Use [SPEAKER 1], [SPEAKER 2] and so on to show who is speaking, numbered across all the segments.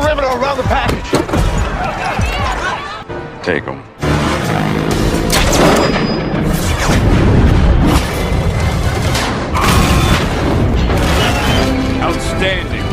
[SPEAKER 1] perimeter around the package.
[SPEAKER 2] Take them. Outstanding.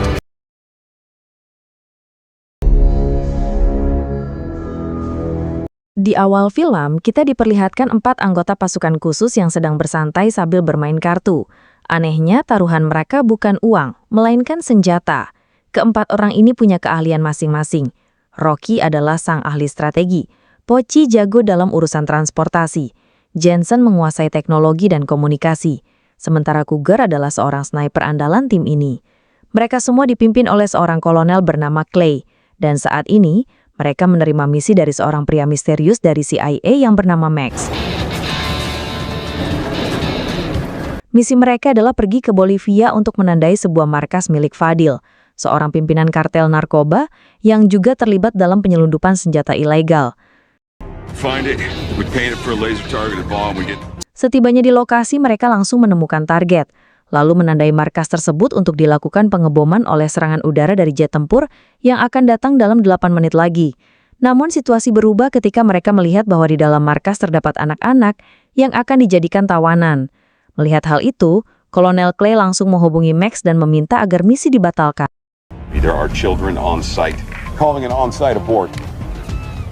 [SPEAKER 3] Di awal film, kita diperlihatkan 4 anggota pasukan khusus yang sedang bersantai sambil bermain kartu. Anehnya, taruhan mereka bukan uang, melainkan senjata. Keempat orang ini punya keahlian masing-masing. Rocky adalah sang ahli strategi. Pochi jago dalam urusan transportasi. Jensen menguasai teknologi dan komunikasi. Sementara Cougar adalah seorang sniper andalan tim ini. Mereka semua dipimpin oleh seorang kolonel bernama Clay. Dan saat ini, mereka menerima misi dari seorang pria misterius dari CIA yang bernama Max. Misi mereka adalah pergi ke Bolivia untuk menandai sebuah markas milik Fadil, seorang pimpinan kartel narkoba yang juga terlibat dalam penyelundupan senjata ilegal. Setibanya di lokasi, mereka langsung menemukan target, lalu menandai markas tersebut untuk dilakukan pengeboman oleh serangan udara dari jet tempur yang akan datang dalam 8 menit lagi. Namun situasi berubah ketika mereka melihat bahwa di dalam markas terdapat anak-anak yang akan dijadikan tawanan. Melihat hal itu, Kolonel Clay langsung menghubungi Max dan meminta agar misi dibatalkan.
[SPEAKER 2] There are children on site. Calling an on-site abort.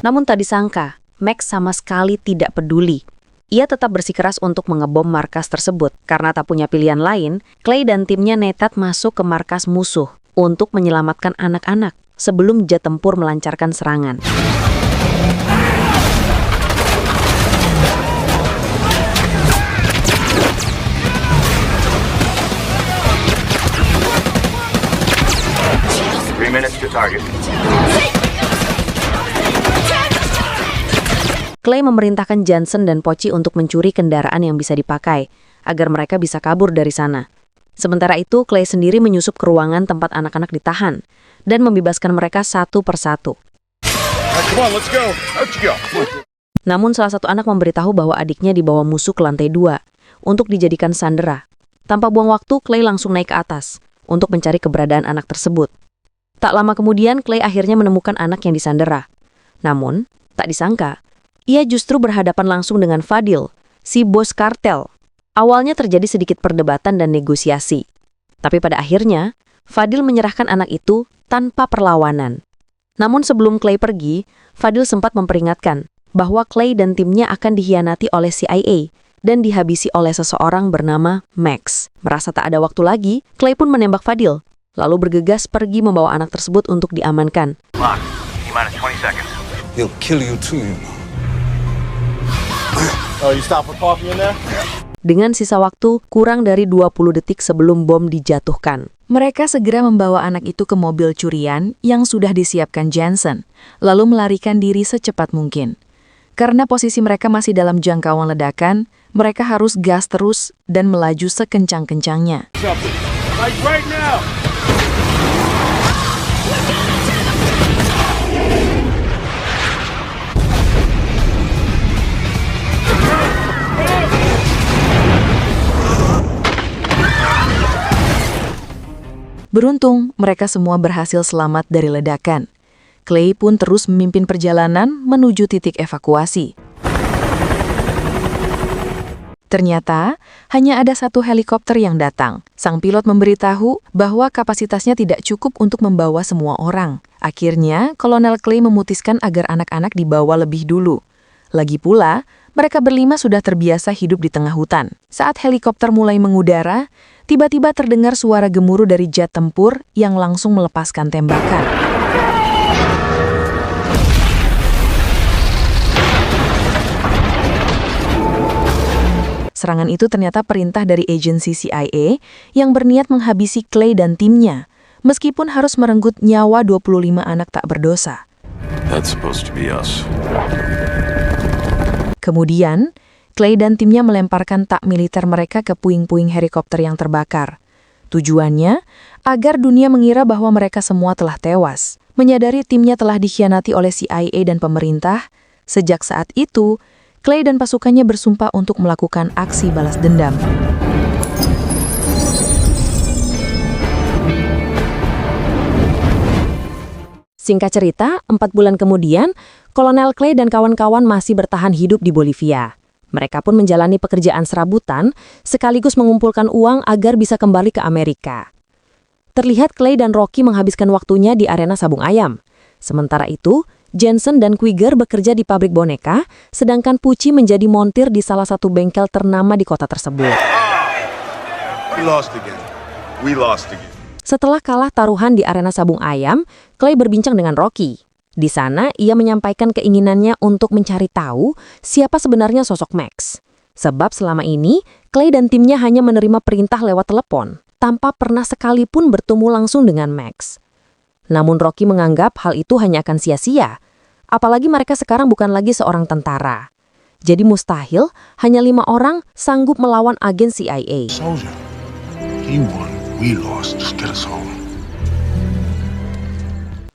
[SPEAKER 3] Namun tak disangka, Max sama sekali tidak peduli. Ia tetap bersikeras untuk mengebom markas tersebut. Karena tak punya pilihan lain, Clay dan timnya nekat masuk ke markas musuh untuk menyelamatkan anak-anak sebelum jet tempur melancarkan serangan. Clay memerintahkan Jensen dan Pochi untuk mencuri kendaraan yang bisa dipakai, agar mereka bisa kabur dari sana. Sementara itu, Clay sendiri menyusup ke ruangan tempat anak-anak ditahan, dan membebaskan mereka satu persatu. Namun salah satu anak memberitahu bahwa adiknya dibawa musuh ke lantai 2, untuk dijadikan sandera. Tanpa buang waktu, Clay langsung naik ke atas, untuk mencari keberadaan anak tersebut. Tak lama kemudian, Clay akhirnya menemukan anak yang disandera. Namun, tak disangka, ia justru berhadapan langsung dengan Fadil, si bos kartel. Awalnya terjadi sedikit perdebatan dan negosiasi. Tapi pada akhirnya, Fadil menyerahkan anak itu tanpa perlawanan. Namun sebelum Clay pergi, Fadil sempat memperingatkan bahwa Clay dan timnya akan dikhianati oleh CIA dan dihabisi oleh seseorang bernama Max. Merasa tak ada waktu lagi, Clay pun menembak Fadil, lalu bergegas pergi membawa anak tersebut untuk diamankan.
[SPEAKER 4] He'll kill you too, you know.
[SPEAKER 1] Oh, you stop for coffee in there?
[SPEAKER 3] Dengan sisa waktu kurang dari 20 detik sebelum bom dijatuhkan. Mereka segera membawa anak itu ke mobil curian yang sudah disiapkan Jensen, lalu melarikan diri secepat mungkin. Karena posisi mereka masih dalam jangkauan ledakan, mereka harus gas terus dan melaju sekencang-kencangnya.
[SPEAKER 1] Like right now!
[SPEAKER 3] Beruntung, mereka semua berhasil selamat dari ledakan. Clay pun terus memimpin perjalanan menuju titik evakuasi. Ternyata, hanya ada satu helikopter yang datang. Sang pilot memberitahu bahwa kapasitasnya tidak cukup untuk membawa semua orang. Akhirnya, Kolonel Clay memutuskan agar anak-anak dibawa lebih dulu. Lagi pula, mereka berlima sudah terbiasa hidup di tengah hutan. Saat helikopter mulai mengudara, tiba-tiba terdengar suara gemuruh dari jet tempur yang langsung melepaskan tembakan. Serangan itu ternyata perintah dari agensi CIA yang berniat menghabisi Clay dan timnya, meskipun harus merenggut nyawa 25 anak tak berdosa.
[SPEAKER 2] That's supposed to be us.
[SPEAKER 3] Kemudian, Clay dan timnya melemparkan tak militer mereka ke puing-puing helikopter yang terbakar. Tujuannya, agar dunia mengira bahwa mereka semua telah tewas. Menyadari timnya telah dikhianati oleh CIA dan pemerintah, sejak saat itu, Clay dan pasukannya bersumpah untuk melakukan aksi balas dendam. Singkat cerita, 4 bulan kemudian, Kolonel Clay dan kawan-kawan masih bertahan hidup di Bolivia. Mereka pun menjalani pekerjaan serabutan, sekaligus mengumpulkan uang agar bisa kembali ke Amerika. Terlihat Clay dan Rocky menghabiskan waktunya di arena sabung ayam. Sementara itu, Jensen dan Kwigger bekerja di pabrik boneka, sedangkan Pucci menjadi montir di salah satu bengkel ternama di kota tersebut.
[SPEAKER 2] We lost again. We lost again.
[SPEAKER 3] Setelah kalah taruhan di arena sabung ayam, Clay berbincang dengan Rocky. Di sana, ia menyampaikan keinginannya untuk mencari tahu siapa sebenarnya sosok Max. Sebab selama ini, Clay dan timnya hanya menerima perintah lewat telepon, tanpa pernah sekalipun bertemu langsung dengan Max. Namun Rocky menganggap hal itu hanya akan sia-sia. Apalagi mereka sekarang bukan lagi seorang tentara. Jadi mustahil hanya 5 orang sanggup melawan agen CIA.
[SPEAKER 4] Soldier, he won, we lost. Just get us home.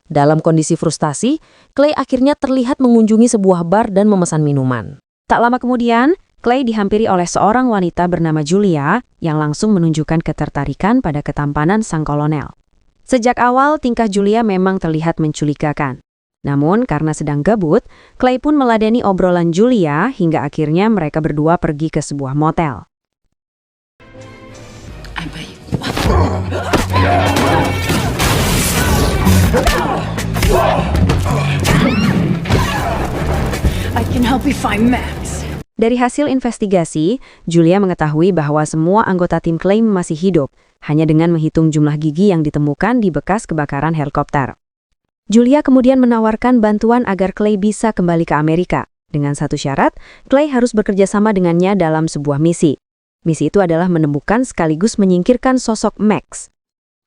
[SPEAKER 3] Dalam kondisi frustasi, Clay akhirnya terlihat mengunjungi sebuah bar dan memesan minuman. Tak lama kemudian, Clay dihampiri oleh seorang wanita bernama Julia yang langsung menunjukkan ketertarikan pada ketampanan sang kolonel. Sejak awal, tingkah Julia memang terlihat mencurigakan. Namun, karena sedang gabut, Clay pun meladeni obrolan Julia hingga akhirnya mereka berdua pergi ke sebuah motel.
[SPEAKER 5] I can help you find Max.
[SPEAKER 3] Dari hasil investigasi, Julia mengetahui bahwa semua anggota tim Clay masih hidup, hanya dengan menghitung jumlah gigi yang ditemukan di bekas kebakaran helikopter. Julia kemudian menawarkan bantuan agar Clay bisa kembali ke Amerika. Dengan satu syarat, Clay harus bekerja sama dengannya dalam sebuah misi. Misi itu adalah menemukan sekaligus menyingkirkan sosok Max.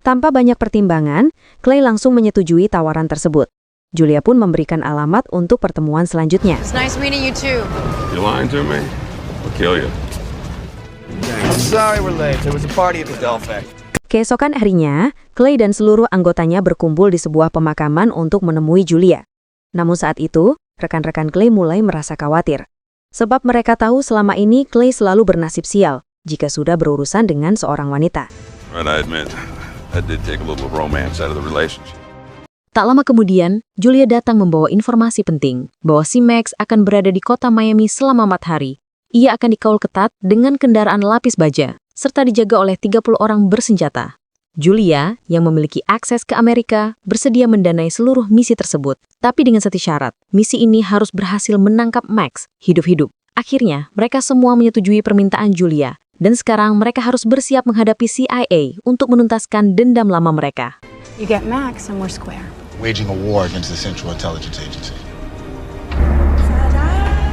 [SPEAKER 3] Tanpa banyak pertimbangan, Clay langsung menyetujui tawaran tersebut. Julia pun memberikan alamat untuk pertemuan selanjutnya.
[SPEAKER 5] It's nice meeting you too.
[SPEAKER 2] You lying to me? I'll kill you.
[SPEAKER 1] Sorry we're late. There was a party at the Delphi.
[SPEAKER 3] Keesokan harinya, Clay dan seluruh anggotanya berkumpul di sebuah pemakaman untuk menemui Julia. Namun saat itu, rekan-rekan Clay mulai merasa khawatir. Sebab mereka tahu selama ini Clay selalu bernasib sial jika sudah berurusan dengan seorang wanita.
[SPEAKER 2] Right, I admit, that did take a little romance out of the relationship.
[SPEAKER 3] Tak lama kemudian, Julia datang membawa informasi penting bahwa si Max akan berada di kota Miami selama 4 hari. Ia akan dikawal ketat dengan kendaraan lapis baja, serta dijaga oleh 30 orang bersenjata. Julia, yang memiliki akses ke Amerika, bersedia mendanai seluruh misi tersebut. Tapi dengan satu syarat, misi ini harus berhasil menangkap Max hidup-hidup. Akhirnya, mereka semua menyetujui permintaan Julia. Dan sekarang mereka harus bersiap menghadapi CIA untuk menuntaskan dendam lama mereka.
[SPEAKER 5] You get Max and we're square.
[SPEAKER 4] Waging a war against the Central Intelligence Agency.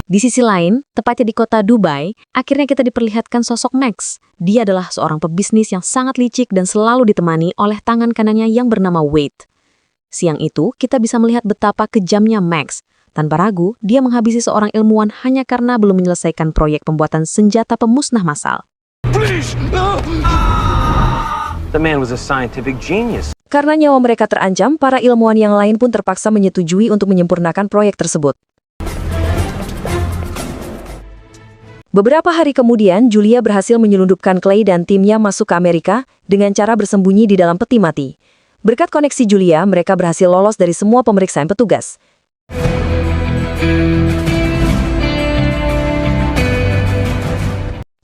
[SPEAKER 3] Di sisi lain, tepatnya di kota Dubai, akhirnya kita diperlihatkan sosok Max. Dia adalah seorang pebisnis yang sangat licik dan selalu ditemani oleh tangan kanannya yang bernama Wade. Siang itu, kita bisa melihat betapa kejamnya Max. Tanpa ragu, dia menghabisi seorang ilmuwan hanya karena belum menyelesaikan proyek pembuatan senjata pemusnah massal.
[SPEAKER 6] The man was a scientific genius.
[SPEAKER 3] Karena nyawa mereka terancam, para ilmuwan yang lain pun terpaksa menyetujui untuk menyempurnakan proyek tersebut. Beberapa hari kemudian, Julia berhasil menyelundupkan Clay dan timnya masuk ke Amerika dengan cara bersembunyi di dalam peti mati. Berkat koneksi Julia, mereka berhasil lolos dari semua pemeriksaan petugas.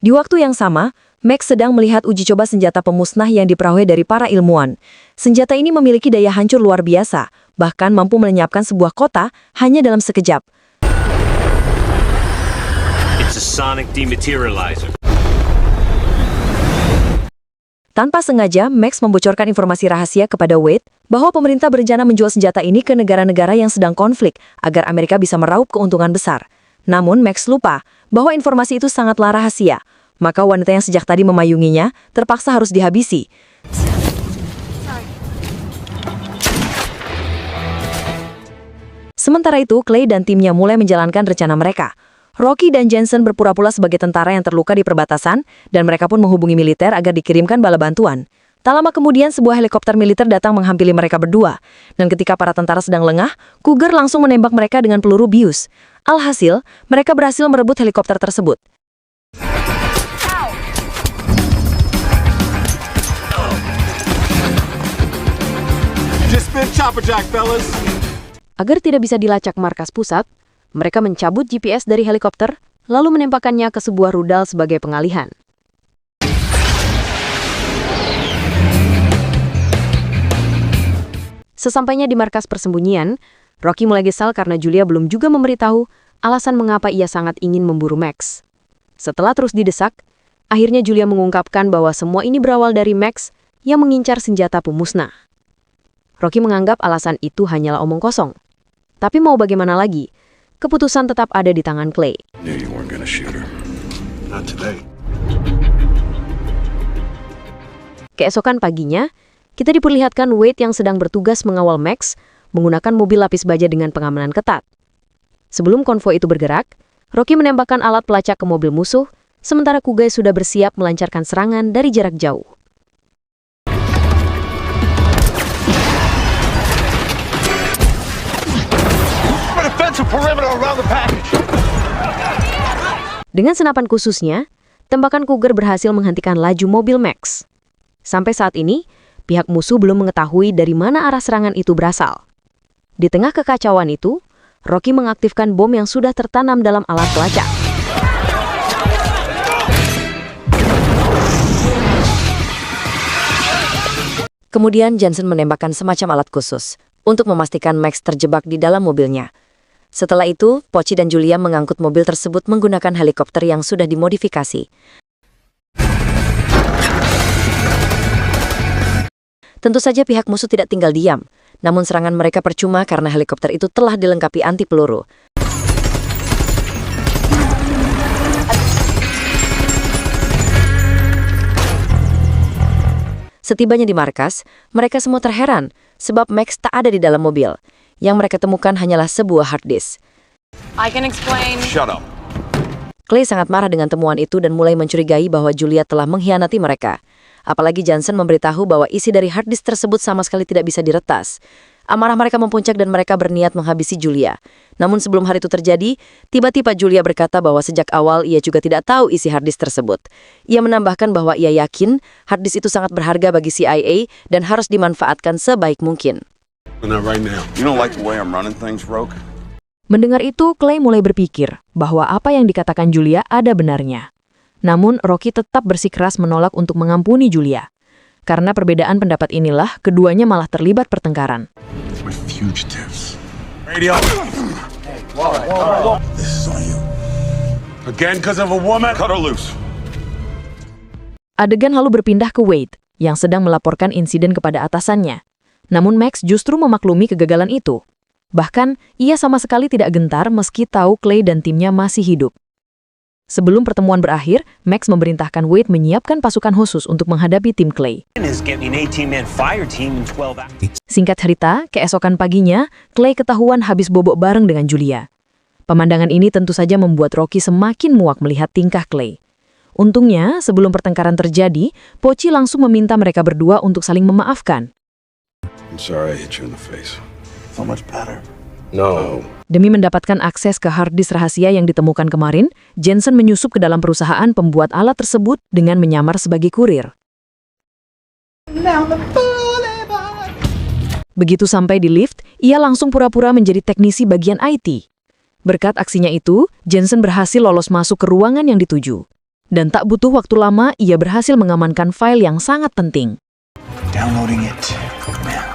[SPEAKER 3] Di waktu yang sama, Max sedang melihat uji coba senjata pemusnah yang diperoleh dari para ilmuwan. Senjata ini memiliki daya hancur luar biasa, bahkan mampu melenyapkan sebuah kota hanya dalam sekejap.
[SPEAKER 6] It's a sonic dematerializer.
[SPEAKER 3] Tanpa sengaja, Max membocorkan informasi rahasia kepada Wade bahwa pemerintah berencana menjual senjata ini ke negara-negara yang sedang konflik agar Amerika bisa meraup keuntungan besar. Namun Max lupa bahwa informasi itu sangatlah rahasia. Maka wanita yang sejak tadi memayunginya terpaksa harus dihabisi. Sementara itu, Clay dan timnya mulai menjalankan rencana mereka. Rocky dan Jensen berpura-pura sebagai tentara yang terluka di perbatasan, dan mereka pun menghubungi militer agar dikirimkan bala bantuan. Tak lama kemudian, sebuah helikopter militer datang menghampiri mereka berdua. Dan ketika para tentara sedang lengah, Cougar langsung menembak mereka dengan peluru bius. Alhasil, mereka berhasil merebut helikopter tersebut.
[SPEAKER 1] Just been
[SPEAKER 2] chopper jack, fellas.
[SPEAKER 3] Agar tidak bisa dilacak markas pusat, mereka mencabut GPS dari helikopter, lalu menembakkannya ke sebuah rudal sebagai pengalihan. Sesampainya di markas persembunyian, Rocky mulai kesal karena Julia belum juga memberitahu alasan mengapa ia sangat ingin memburu Max. Setelah terus didesak, akhirnya Julia mengungkapkan bahwa semua ini berawal dari Max yang mengincar senjata pemusnah. Rocky menganggap alasan itu hanyalah omong kosong. Tapi mau bagaimana lagi, keputusan tetap ada di tangan Clay.
[SPEAKER 4] Knew you weren't gonna shoot her. Not today.
[SPEAKER 3] Keesokan paginya, kita diperlihatkan Wade yang sedang bertugas mengawal Max menggunakan mobil lapis baja dengan pengamanan ketat. Sebelum konvoi itu bergerak, Rocky menembakkan alat pelacak ke mobil musuh, sementara Kugai sudah bersiap melancarkan serangan dari jarak jauh. Dengan senapan khususnya, tembakan Cougar berhasil menghentikan laju mobil Max. Sampai saat ini, pihak musuh belum mengetahui dari mana arah serangan itu berasal. Di tengah kekacauan itu, Rocky mengaktifkan bom yang sudah tertanam dalam alat pelacak. Kemudian Jensen menembakkan semacam alat khusus untuk memastikan Max terjebak di dalam mobilnya. Setelah itu, Pochi dan Julia mengangkut mobil tersebut menggunakan helikopter yang sudah dimodifikasi. Tentu saja pihak musuh tidak tinggal diam, namun serangan mereka percuma karena helikopter itu telah dilengkapi anti peluru. Setibanya di markas, mereka semua terheran sebab Max tak ada di dalam mobil. Yang mereka temukan hanyalah sebuah hard disk.
[SPEAKER 5] I can explain.
[SPEAKER 2] Shut up.
[SPEAKER 3] Clay sangat marah dengan temuan itu dan mulai mencurigai bahwa Julia telah mengkhianati mereka. Apalagi Jensen memberitahu bahwa isi dari hard disk tersebut sama sekali tidak bisa diretas. Amarah mereka mempuncak dan mereka berniat menghabisi Julia. Namun sebelum hari itu terjadi, tiba-tiba Julia berkata bahwa sejak awal ia juga tidak tahu isi hard disk tersebut. Ia menambahkan bahwa ia yakin hard disk itu sangat berharga bagi CIA dan harus dimanfaatkan sebaik mungkin.
[SPEAKER 4] Not right now.
[SPEAKER 2] You don't like the way I'm running things, Rogue?
[SPEAKER 3] Mendengar itu, Clay mulai berpikir bahwa apa yang dikatakan Julia ada benarnya. Namun, Rocky tetap bersikeras menolak untuk mengampuni Julia. Karena perbedaan pendapat inilah, keduanya malah terlibat pertengkaran.
[SPEAKER 4] We're fugitives.
[SPEAKER 2] Radio.
[SPEAKER 4] This is on you. Again, because of a woman?
[SPEAKER 2] Cut her loose.
[SPEAKER 3] Adegan lalu berpindah ke Wade, yang sedang melaporkan insiden kepada atasannya. Namun Max justru memaklumi kegagalan itu. Bahkan, ia sama sekali tidak gentar meski tahu Clay dan timnya masih hidup. Sebelum pertemuan berakhir, Max memerintahkan Wade menyiapkan pasukan khusus untuk menghadapi tim Clay. Singkat cerita, keesokan paginya, Clay ketahuan habis bobok bareng dengan Julia. Pemandangan ini tentu saja membuat Rocky semakin muak melihat tingkah Clay. Untungnya, sebelum pertengkaran terjadi, Pochi langsung meminta mereka berdua untuk saling memaafkan.
[SPEAKER 4] I'm sorry I hit you in the face.
[SPEAKER 1] So much better.
[SPEAKER 4] No.
[SPEAKER 3] Demi mendapatkan akses ke hard disk rahasia yang ditemukan kemarin, Jensen menyusup ke dalam perusahaan pembuat alat tersebut dengan menyamar sebagai kurir. Begitu sampai di lift, ia langsung pura-pura menjadi teknisi bagian IT. Berkat aksinya itu, Jensen berhasil lolos masuk ke ruangan yang dituju. Dan tak butuh waktu lama, ia berhasil mengamankan file yang sangat penting.
[SPEAKER 1] Downloading it now.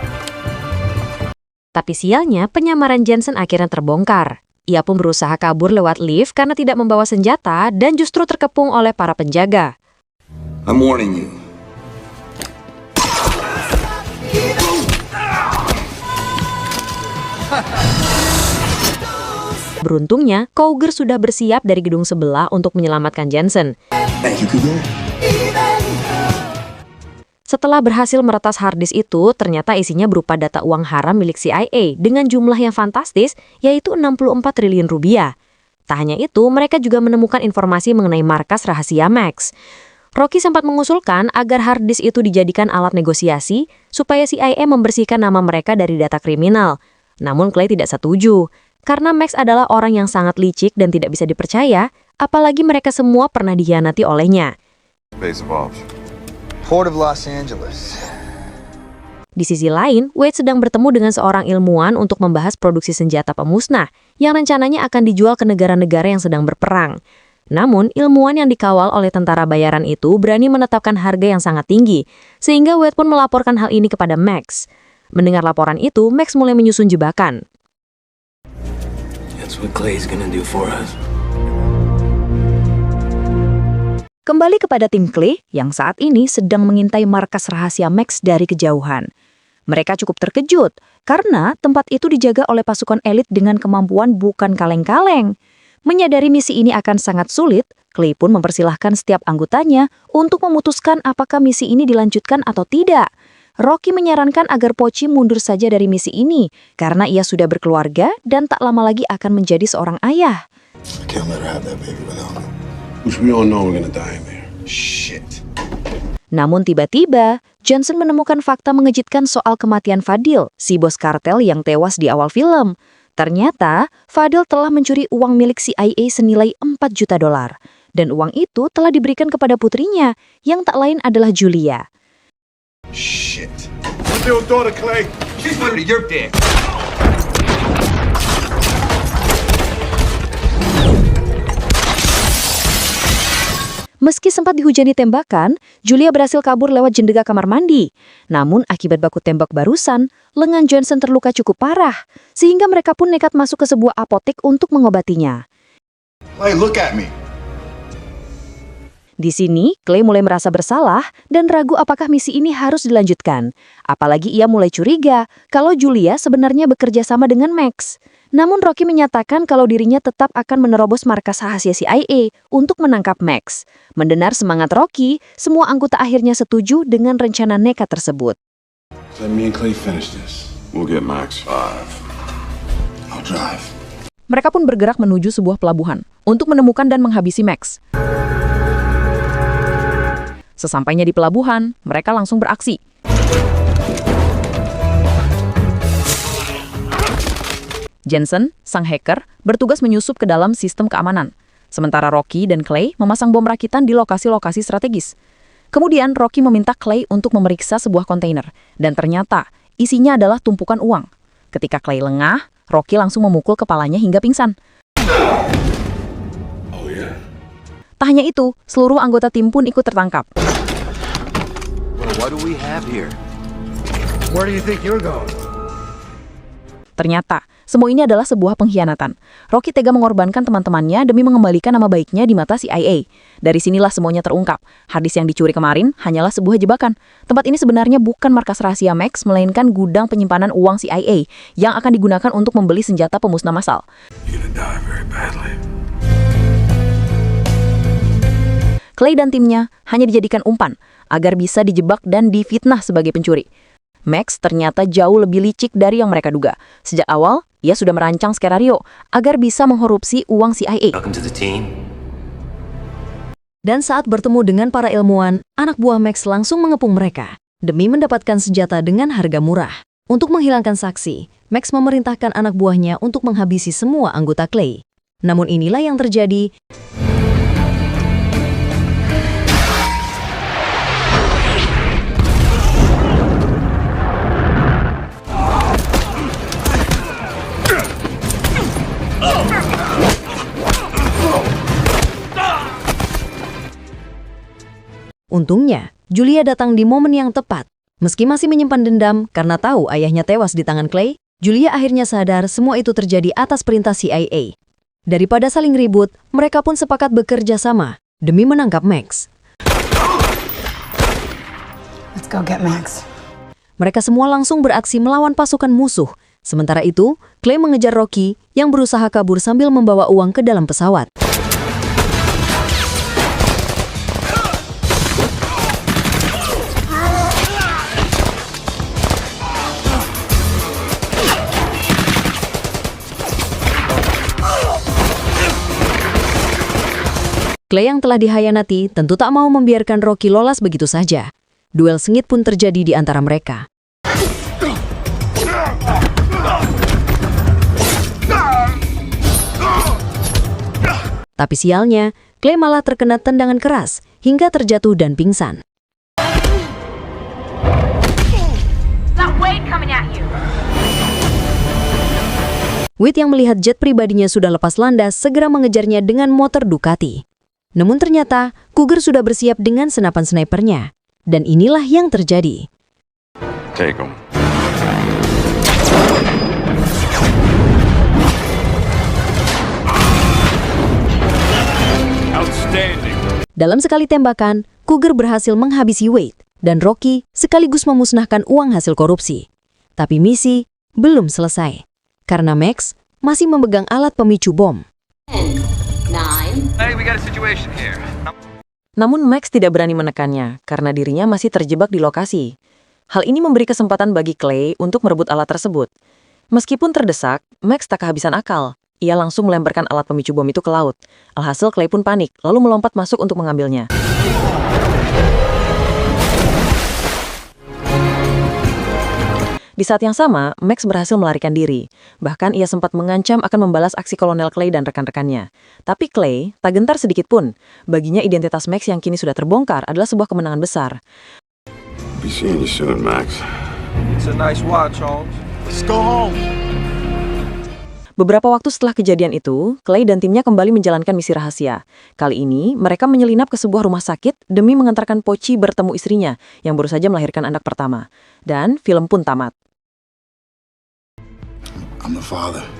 [SPEAKER 3] Tapi sialnya, penyamaran Jensen akhirnya terbongkar. Ia pun berusaha kabur lewat lift karena tidak membawa senjata dan justru terkepung oleh para penjaga.
[SPEAKER 7] I'm warning you.
[SPEAKER 3] Beruntungnya, Cougar sudah bersiap dari gedung sebelah untuk menyelamatkan Jensen.
[SPEAKER 7] Thank you, Cougar.
[SPEAKER 3] Setelah berhasil meretas harddisk itu, ternyata isinya berupa data uang haram milik CIA dengan jumlah yang fantastis, yaitu 64 triliun rupiah. Tak hanya itu, mereka juga menemukan informasi mengenai markas rahasia Max. Rocky sempat mengusulkan agar harddisk itu dijadikan alat negosiasi supaya CIA membersihkan nama mereka dari data kriminal. Namun Clay tidak setuju, karena Max adalah orang yang sangat licik dan tidak bisa dipercaya, apalagi mereka semua pernah dikhianati olehnya.
[SPEAKER 2] Base of ops.
[SPEAKER 1] Port of Los Angeles.
[SPEAKER 3] Di sisi lain, Wade sedang bertemu dengan seorang ilmuwan untuk membahas produksi senjata pemusnah yang rencananya akan dijual ke negara-negara yang sedang berperang. Namun, ilmuwan yang dikawal oleh tentara bayaran itu berani menetapkan harga yang sangat tinggi, sehingga Wade pun melaporkan hal ini kepada Max. Mendengar laporan itu, Max mulai menyusun jebakan.
[SPEAKER 7] That's what Clay's gonna do for us.
[SPEAKER 3] Kembali kepada tim Clay yang saat ini sedang mengintai markas rahasia Max dari kejauhan. Mereka cukup terkejut karena tempat itu dijaga oleh pasukan elit dengan kemampuan bukan kaleng-kaleng. Menyadari misi ini akan sangat sulit, Clay pun mempersilahkan setiap anggotanya untuk memutuskan apakah misi ini dilanjutkan atau tidak. Rocky menyarankan agar Pochi mundur saja dari misi ini karena ia sudah berkeluarga dan tak lama lagi akan menjadi seorang ayah.
[SPEAKER 4] I can't let her have that baby without me. Which we all know we're gonna die in there. Shit.
[SPEAKER 3] Namun tiba-tiba, Johnson menemukan fakta mengejutkan soal kematian Fadil, si bos kartel yang tewas di awal film. Ternyata, Fadil telah mencuri uang milik CIA senilai $4 juta. Dan uang itu telah diberikan kepada putrinya, yang tak lain adalah Julia.
[SPEAKER 4] Shit. What's your daughter, Clay?
[SPEAKER 1] She's under your dick.
[SPEAKER 3] Meski sempat dihujani tembakan, Julia berhasil kabur lewat jendela kamar mandi. Namun akibat baku tembak barusan, lengan Johnson terluka cukup parah, sehingga mereka pun nekat masuk ke sebuah apotek untuk mengobatinya.
[SPEAKER 4] Clay, look at me.
[SPEAKER 3] Di sini, Clay mulai merasa bersalah dan ragu apakah misi ini harus dilanjutkan. Apalagi ia mulai curiga kalau Julia sebenarnya bekerja sama dengan Max. Namun Rocky menyatakan kalau dirinya tetap akan menerobos markas rahasia CIA untuk menangkap Max. Mendengar semangat Rocky, semua anggota akhirnya setuju dengan rencana nekat tersebut.
[SPEAKER 4] Let me and Clay finish this.
[SPEAKER 2] We'll get Max 5.
[SPEAKER 4] I'll drive.
[SPEAKER 8] Mereka pun bergerak menuju sebuah pelabuhan untuk menemukan dan menghabisi Max. Sesampainya di pelabuhan, mereka langsung beraksi. Jensen, sang hacker, bertugas menyusup ke dalam sistem keamanan. Sementara Rocky dan Clay memasang bom rakitan di lokasi-lokasi strategis. Kemudian Rocky meminta Clay untuk memeriksa sebuah kontainer, dan ternyata isinya adalah tumpukan uang. Ketika Clay lengah, Rocky langsung memukul kepalanya hingga pingsan.
[SPEAKER 4] Oh yeah.
[SPEAKER 8] Tak hanya itu, seluruh anggota tim pun ikut tertangkap.
[SPEAKER 1] Well, what do we have here?
[SPEAKER 4] Where do you think you're going?
[SPEAKER 8] Ternyata, semua ini adalah sebuah pengkhianatan. Rocky tega mengorbankan teman-temannya demi mengembalikan nama baiknya di mata CIA. Dari sinilah semuanya terungkap. Harddisk yang dicuri kemarin hanyalah sebuah jebakan. Tempat ini sebenarnya bukan markas rahasia Max, melainkan gudang penyimpanan uang CIA yang akan digunakan untuk membeli senjata pemusnah massal.
[SPEAKER 4] You're gonna die very badly.
[SPEAKER 8] Clay dan timnya hanya dijadikan umpan agar bisa dijebak dan difitnah sebagai pencuri. Max ternyata jauh lebih licik dari yang mereka duga. Sejak awal, ia sudah merancang skenario agar bisa mengkorupsi uang CIA.
[SPEAKER 6] Welcome to the team.
[SPEAKER 3] Dan saat bertemu dengan para ilmuwan, anak buah Max langsung mengepung mereka demi mendapatkan senjata dengan harga murah. Untuk menghilangkan saksi, Max memerintahkan anak buahnya untuk menghabisi semua anggota Clay. Namun inilah yang terjadi. Untungnya, Julia datang di momen yang tepat. Meski masih menyimpan dendam karena tahu ayahnya tewas di tangan Clay, Julia akhirnya sadar semua itu terjadi atas perintah CIA. Daripada saling ribut, mereka pun sepakat bekerja sama demi menangkap Max.
[SPEAKER 5] Let's go get Max.
[SPEAKER 3] Mereka semua langsung beraksi melawan pasukan musuh. Sementara itu, Clay mengejar Rocky yang berusaha kabur sambil membawa uang ke dalam pesawat. Clay yang telah dikhianati tentu tak mau membiarkan Rocky lolos begitu saja. Duel sengit pun terjadi di antara mereka. Tapi sialnya, Clay malah terkena tendangan keras hingga terjatuh dan pingsan.
[SPEAKER 9] Wade coming at you.
[SPEAKER 3] Wade yang melihat jet pribadinya sudah lepas landas segera mengejarnya dengan motor Ducati. Namun ternyata Cougar sudah bersiap dengan senapan snipernya. Dan inilah yang terjadi.
[SPEAKER 2] Take them.
[SPEAKER 6] Outstanding.
[SPEAKER 3] Dalam sekali tembakan, Cougar berhasil menghabisi Wade dan Rocky sekaligus memusnahkan uang hasil korupsi. Tapi misi belum selesai, karena Max masih memegang alat pemicu bom.
[SPEAKER 6] Hey, we got a situation here.
[SPEAKER 8] Namun Max tidak berani menekannya karena dirinya masih terjebak di lokasi. Hal ini memberi kesempatan bagi Clay untuk merebut alat tersebut. Meskipun terdesak, Max tak kehabisan akal. Ia langsung melemparkan alat pemicu bom itu ke laut. Alhasil Clay pun panik, lalu melompat masuk untuk mengambilnya. Di saat yang sama, Max berhasil melarikan diri. Bahkan ia sempat mengancam akan membalas aksi Kolonel Clay dan rekan-rekannya. Tapi Clay tak gentar sedikit pun. Baginya identitas Max yang kini sudah terbongkar adalah sebuah kemenangan besar.
[SPEAKER 4] Be seeing you soon, Max.
[SPEAKER 1] It's a nice watch, Holmes. Let's go home.
[SPEAKER 8] Beberapa waktu setelah kejadian itu, Clay dan timnya kembali menjalankan misi rahasia. Kali ini, mereka menyelinap ke sebuah rumah sakit demi mengantarkan Pochi bertemu istrinya yang baru saja melahirkan anak pertama. Dan film pun tamat.
[SPEAKER 4] I'm the father.